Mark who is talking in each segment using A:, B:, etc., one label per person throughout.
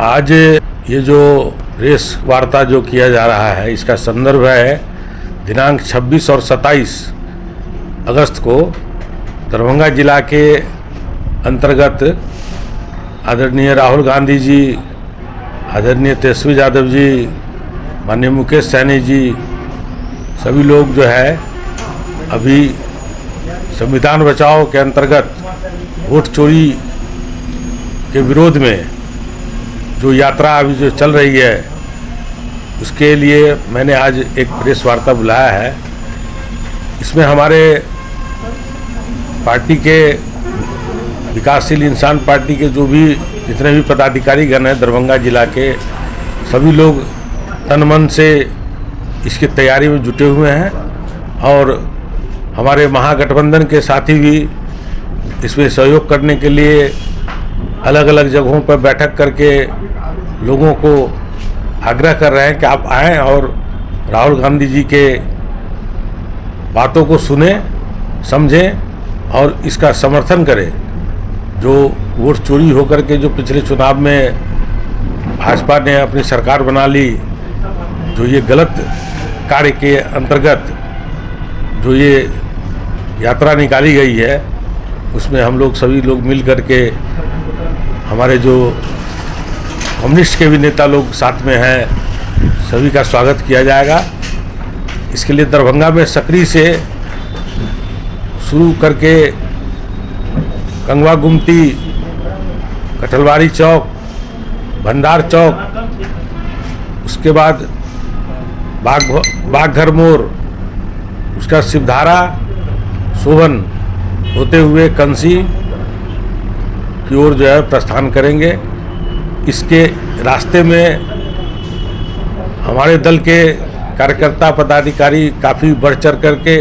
A: आज ये जो प्रेस वार्ता जो किया जा रहा है, इसका संदर्भ है दिनांक 26 और 27 अगस्त को दरभंगा जिला के अंतर्गत आदरणीय राहुल गांधी जी, आदरणीय तेजस्वी यादव जी, माननीय मुकेश सहनी जी, सभी लोग जो है अभी संविधान बचाओ के अंतर्गत वोट चोरी के विरोध में जो यात्रा अभी जो चल रही है, उसके लिए मैंने आज एक प्रेस वार्ता बुलाया है। इसमें हमारे पार्टी के विकासशील इंसान पार्टी के जो भी जितने भी पदाधिकारी गण हैं दरभंगा जिला के, सभी लोग तन मन से इसकी तैयारी में जुटे हुए हैं और हमारे महागठबंधन के साथी भी इसमें सहयोग करने के लिए अलग अलग जगहों पर बैठक करके लोगों को आग्रह कर रहे हैं कि आप आएं और राहुल गांधी जी के बातों को सुने, समझें और इसका समर्थन करें। जो वोट चोरी होकर के जो पिछले चुनाव में भाजपा ने अपनी सरकार बना ली, जो ये गलत कार्य के अंतर्गत जो ये यात्रा निकाली गई है, उसमें हम लोग सभी लोग मिल करके, हमारे जो कम्युनिस्ट के भी नेता लोग साथ में हैं, सभी का स्वागत किया जाएगा। इसके लिए दरभंगा में सकरी से शुरू करके गंगवा गुमती, कठलवाड़ी चौक, भंडार चौक, उसके बाद बाघघर मोड़, उसका शिवधारा, सोवन होते हुए कंसी की ओर जो है प्रस्थान करेंगे। इसके रास्ते में हमारे दल के कार्यकर्ता पदाधिकारी काफ़ी बढ़ चढ़ करके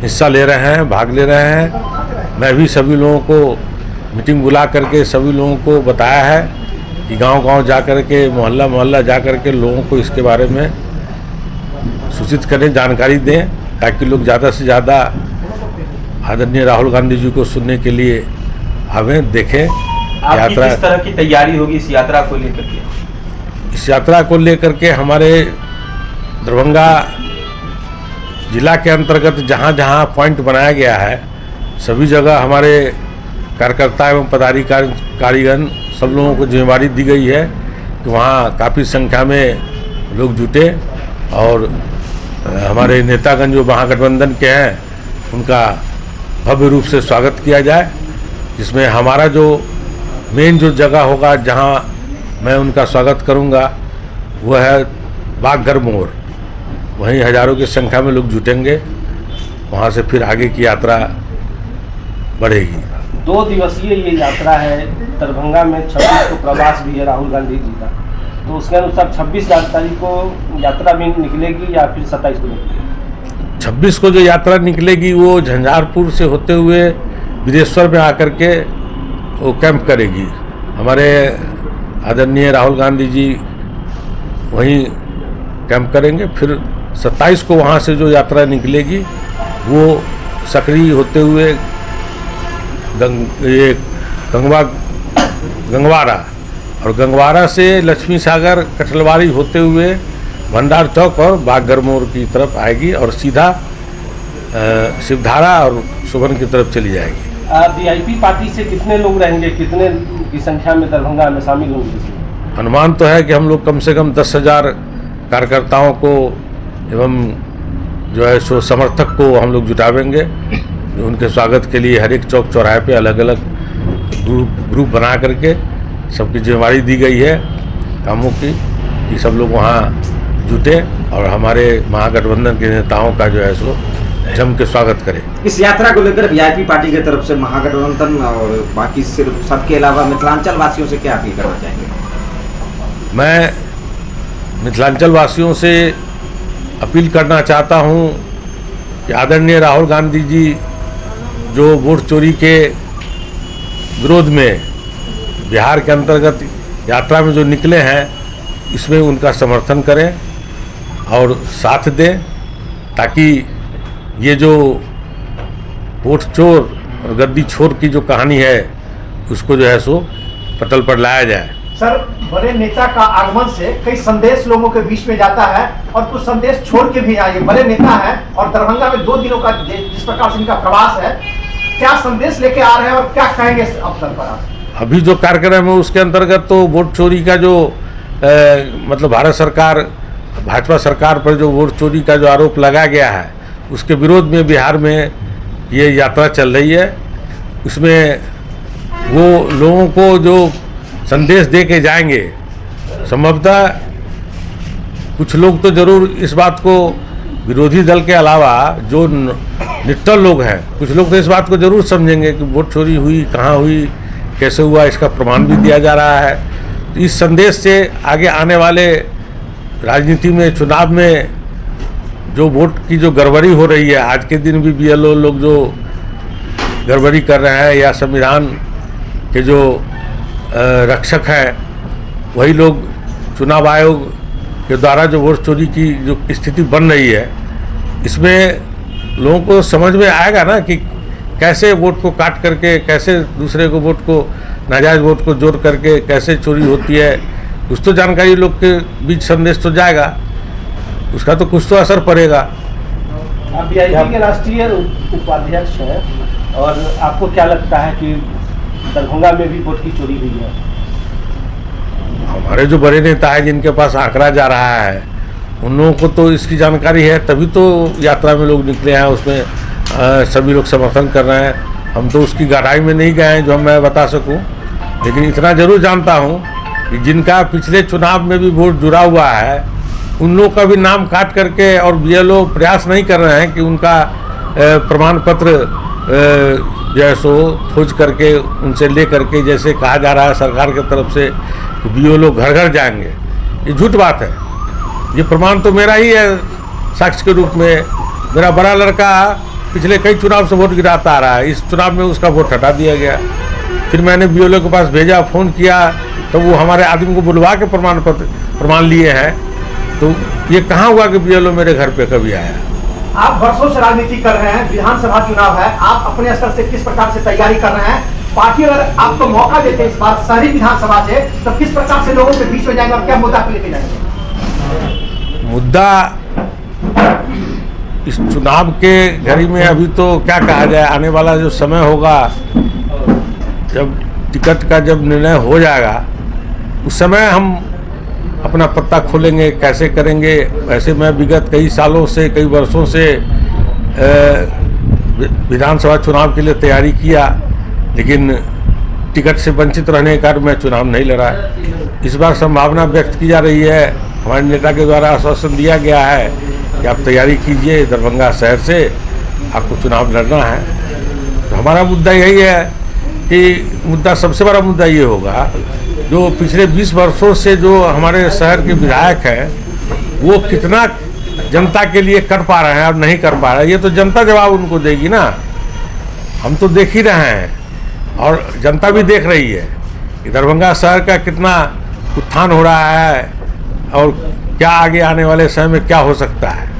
A: हिस्सा ले रहे हैं, भाग ले रहे हैं। मैं भी सभी लोगों को मीटिंग बुला करके सभी लोगों को बताया है कि गांव-गांव जा कर के, मोहल्ला जा कर के लोगों को इसके बारे में सूचित करें, जानकारी दें, ताकि लोग ज़्यादा से ज़्यादा आदरणीय राहुल गांधी जी को सुनने के लिए आवें, देखें। यात्रा
B: किस तरह की तैयारी होगी इस यात्रा को लेकर के?
A: इस यात्रा को लेकर के हमारे दरभंगा जिला के अंतर्गत जहाँ जहाँ पॉइंट बनाया गया है, सभी जगह हमारे कार्यकर्ता एवं पदाधिकारीगण सब लोगों को जिम्मेदारी दी गई है कि वहाँ काफ़ी संख्या में लोग जुटे और हमारे नेतागण जो महागठबंधन के हैं उनका भव्य रूप से स्वागत किया जाए। जिसमें हमारा जो मेन जो जगह होगा जहां मैं उनका स्वागत करूंगा वह है बाघघर मोड़। वहीं हजारों की संख्या में लोग जुटेंगे, वहां से फिर आगे की यात्रा बढ़ेगी।
B: 2 दिवसीय ये यात्रा है। दरभंगा में 26 को प्रवास भी है राहुल गांधी जी का, तो उसके अनुसार 26 तारीख को यात्रा भी निकलेगी या फिर 27 को निकलेगी?
A: 26 को जो यात्रा निकलेगी वो झंझारपुर से होते हुए बिदेश्वर में आकर के वो कैंप करेगी। हमारे आदरणीय राहुल गांधी जी वहीं कैंप करेंगे। फिर 27 को वहाँ से जो यात्रा निकलेगी वो सकरी होते हुए गंगवारा और गंगवारा से लक्ष्मी सागर, कठलवाड़ी होते हुए भंडार चौक और बाघघर मोड़ की तरफ आएगी और सीधा शिवधारा और सोवन की तरफ चली जाएगी।
B: वीआईपी पार्टी से कितने लोग रहेंगे, कितने की संख्या में दरभंगा में शामिल होंगे?
A: अनुमान तो है कि हम लोग कम से कम 10,000 कार्यकर्ताओं को एवं जो है सो समर्थक को हम लोग जुटावेंगे। उनके स्वागत के लिए हर एक चौक चौराहे पे अलग अलग ग्रुप बना करके सबकी जिम्मेदारी दी गई है कामों की कि सब लोग वहाँ जुटे और हमारे महागठबंधन के नेताओं का जो है सो जम के स्वागत करें।
C: इस यात्रा को लेकर वीआईपी पार्टी की तरफ से महागठबंधन और बाकी सिर्फ सबके अलावा मिथिलांचल वासियों से क्या अपील करना चाहेंगे?
A: मैं मिथिलांचल वासियों से अपील करना चाहता हूं कि आदरणीय राहुल गांधी जी जो वोट चोरी के विरोध में बिहार के अंतर्गत यात्रा में जो निकले हैं, इसमें उनका समर्थन करें और साथ दें, ताकि ये जो वोट चोर और गद्दी छोर की जो कहानी है उसको जो है सो पटल पर लाया जाए।
D: सर, बड़े नेता का आगमन से कई संदेश लोगों के बीच में जाता है और कुछ संदेश छोड़ के भी आए। बड़े नेता है और दरभंगा में 2 दिनों का जिस प्रकार से इनका प्रवास है, क्या संदेश लेके आ रहे हैं और क्या कहेंगे इस अवसर पर आप?
A: अभी जो कार्यक्रम है उसके अंतर्गत तो वोट चोरी का जो मतलब भारत सरकार, भाजपा सरकार पर जो वोट चोरी का जो आरोप लगा गया है उसके विरोध में बिहार में ये यात्रा चल रही है। उसमें वो लोगों को जो संदेश दे के जाएंगे, संभवतः कुछ लोग तो जरूर इस बात को, विरोधी दल के अलावा जो निट्टल लोग हैं, कुछ लोग तो इस बात को जरूर समझेंगे कि वोट चोरी हुई, कहाँ हुई, कैसे हुआ, इसका प्रमाण भी दिया जा रहा है। तो इस संदेश से आगे आने वाले राजनीति में, चुनाव में जो वोट की जो गड़बड़ी हो रही है, आज के दिन भी BLO लोग जो गड़बड़ी कर रहे हैं या संविधान के जो रक्षक हैं वही लोग, चुनाव आयोग के द्वारा जो वोट चोरी की जो स्थिति बन रही है, इसमें लोगों को समझ में आएगा ना कि कैसे वोट को काट करके, कैसे दूसरे को वोट को, नाजायज वोट को जोड़ करके कैसे चोरी होती है। कुछ तो जानकारी लोग के बीच संदेश तो जाएगा, उसका तो कुछ तो असर पड़ेगा।
B: आप BJP के राष्ट्रीय उपाध्यक्ष हैं और आपको क्या लगता है कि दरभंगा में भी वोट की चोरी हुई है?
A: हमारे जो बड़े नेता हैं जिनके पास आंकड़ा जा रहा है, उन लोगों को तो इसकी जानकारी है, तभी तो यात्रा में लोग निकले हैं, उसमें सभी लोग समर्थन कर रहे हैं। हम तो उसकी गहराई में नहीं गए हैं जो मैं बता सकूं, लेकिन इतना जरूर जानता हूं कि जिनका पिछले चुनाव में भी वोट जुड़ा हुआ है, उन लोगों का भी नाम काट करके, और BLO प्रयास नहीं कर रहे हैं कि उनका प्रमाण पत्र जो है सो खोज करके उनसे ले करके, जैसे कहा जा रहा है सरकार की तरफ से कि BLO घर घर जाएंगे, ये झूठ बात है। ये प्रमाण तो मेरा ही है साक्ष्य के रूप में। मेरा बड़ा लड़का पिछले कई चुनाव से वोट गिराता आ रहा है, इस चुनाव में उसका वोट हटा दिया गया। फिर मैंने BLO के पास भेजा, फ़ोन किया, तो वो हमारे आदमी को बुलवा के प्रमाण लिए हैं। तो ये कहाँ हुआ कि BLO मेरे घर पे कभी आया?
D: आप वर्षों से राजनीति कर रहे हैं, विधानसभा चुनाव है, आप अपने स्तर से किस प्रकार से तैयारी कर रहे हैं? पार्टी अगर आपको मौका देते इस बार शहरी विधानसभा से, तो किस प्रकार से लोगों के बीच में जाएंगे और क्या मुद्दा लेके जाएंगे?
A: मुद्दा इस चुनाव के घड़ी में अभी तो क्या कहा जाए, आने वाला जो समय होगा, जब टिकट का जब निर्णय हो जाएगा, उस समय हम अपना पत्ता खोलेंगे, कैसे करेंगे। वैसे मैं विगत कई सालों से, कई वर्षों से विधानसभा चुनाव के लिए तैयारी किया, लेकिन टिकट से वंचित रहने के कारण मैं चुनाव नहीं लड़ा। इस बार संभावना व्यक्त की जा रही है, हमारे नेता के द्वारा आश्वासन दिया गया है कि आप तैयारी कीजिए, दरभंगा शहर से आपको चुनाव लड़ना है। तो हमारा मुद्दा यही है कि सबसे बड़ा मुद्दा ये होगा, जो पिछले 20 वर्षों से जो हमारे शहर के विधायक हैं, वो कितना जनता के लिए कर पा रहे हैं और नहीं कर पा रहे हैं, ये तो जनता जवाब उनको देगी ना। हम तो देख ही रहे हैं और जनता भी देख रही है कि दरभंगा शहर का कितना उत्थान हो रहा है और क्या आगे आने वाले समय में क्या हो सकता है।